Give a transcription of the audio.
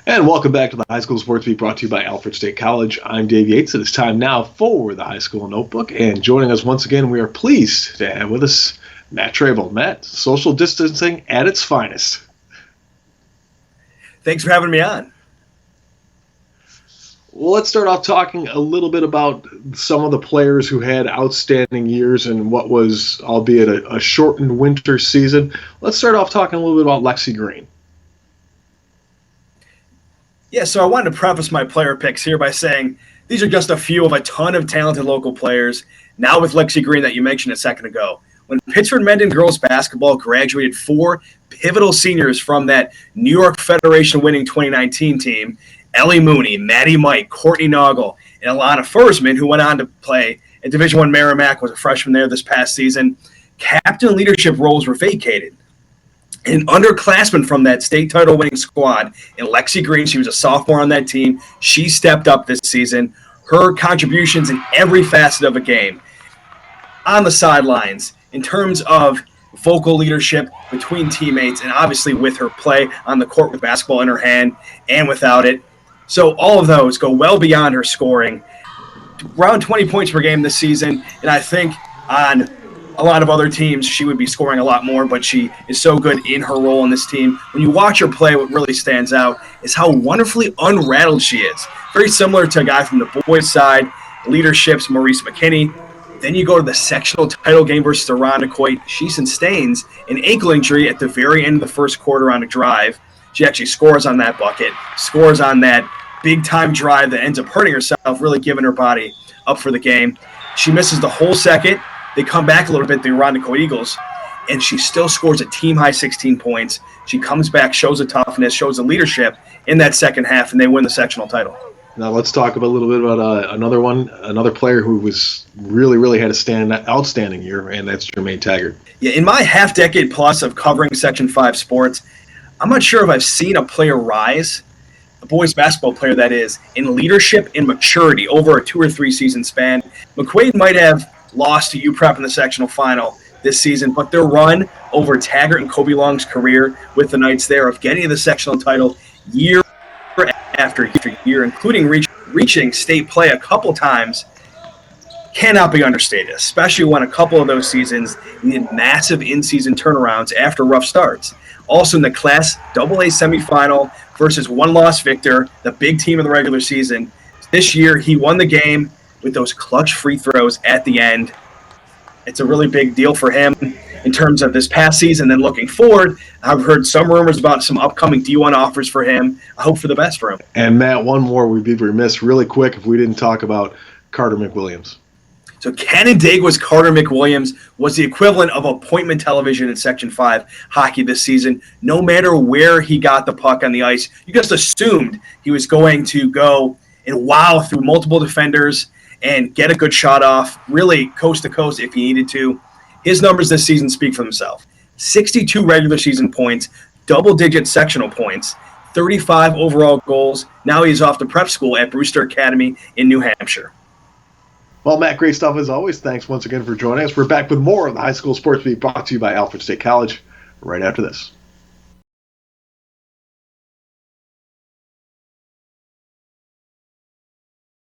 And welcome back to the High School Sports Beat, brought to you by Alfred State College. I'm Dave Yates. It is time now for the High School Notebook. And joining us once again, we are pleased to have with us Matt Trabold. Matt, social distancing at its finest. Thanks for having me on. Well, let's start off talking a little bit about some of the players who had outstanding years in what was, albeit a shortened winter season. Let's start off talking a little bit about Lexi Green. Yeah, so I wanted to preface my player picks here by saying these are just a few of a ton of talented local players. Now with Lexi Green that you mentioned a second ago. When Pittsford Mendon girls basketball graduated 4 pivotal seniors from that New York Federation winning 2019 team, Ellie Mooney, Maddie Mike, Courtney Noggle, and Alana Fursman, who went on to play at Division I Merrimack, was a freshman there this past season, captain leadership roles were vacated. An underclassman from that state title winning squad, and Lexi Green, she was a sophomore on that team. She stepped up this season. Her contributions in every facet of a game, on the sidelines, in terms of vocal leadership between teammates, and obviously with her play on the court with basketball in her hand and without it. So all of those go well beyond her scoring. Around 20 points per game this season, and I think on a lot of other teams, she would be scoring a lot more, but she is so good in her role in this team. When you watch her play, what really stands out is how wonderfully unrattled she is. Very similar to a guy from the boys' side, leadership's Maurice McKinney. Then you go to the sectional title game versus McQuaid. She sustains an ankle injury at the very end of the first quarter on a drive. She actually scores on that bucket, scores on that big-time drive that ends up hurting herself, really giving her body up for the game. She misses the whole second. They come back a little bit, the McQuaid Eagles, and she still scores a team-high 16 points. She comes back, shows the toughness, shows the leadership in that second half, and they win the sectional title. Now let's talk a little bit about another player who was really had a outstanding year, and that's Jermaine Taggart. Yeah, in my half-decade plus of covering Section 5 sports, I'm not sure if I've seen a player rise, a boys basketball player that is, in leadership and maturity over a 2 or 3 season span. McQuaid might have lost to UPrep in the sectional final this season, but their run over Taggart and Kobe Long's career with the Knights there of getting the sectional title year after year, including reaching state play a couple times, cannot be understated, especially when a couple of those seasons needed massive in-season turnarounds after rough starts. Also in the Class AA semifinal versus one-loss Victor, the big team in the regular season. This year, he won the game with those clutch free throws at the end. It's a really big deal for him in terms of this past season. Then looking forward, I've heard some rumors about some upcoming D1 offers for him. I hope for the best for him. And Matt, one more, we'd be remiss really quick if we didn't talk about Carter McWilliams. So Canandaigua's Carter McWilliams was the equivalent of appointment television in Section 5 hockey this season. No matter where he got the puck on the ice, you just assumed he was going to go and wow through multiple defenders and get a good shot off, really coast to coast if he needed to. His numbers this season speak for themselves. 62 regular season points, double-digit sectional points, 35 overall goals. Now he's off to prep school at Brewster Academy in New Hampshire. Well, Matt, great stuff as always. Thanks once again for joining us. We're back with more of the High School Sports Beat, brought to you by Alfred State College right after this.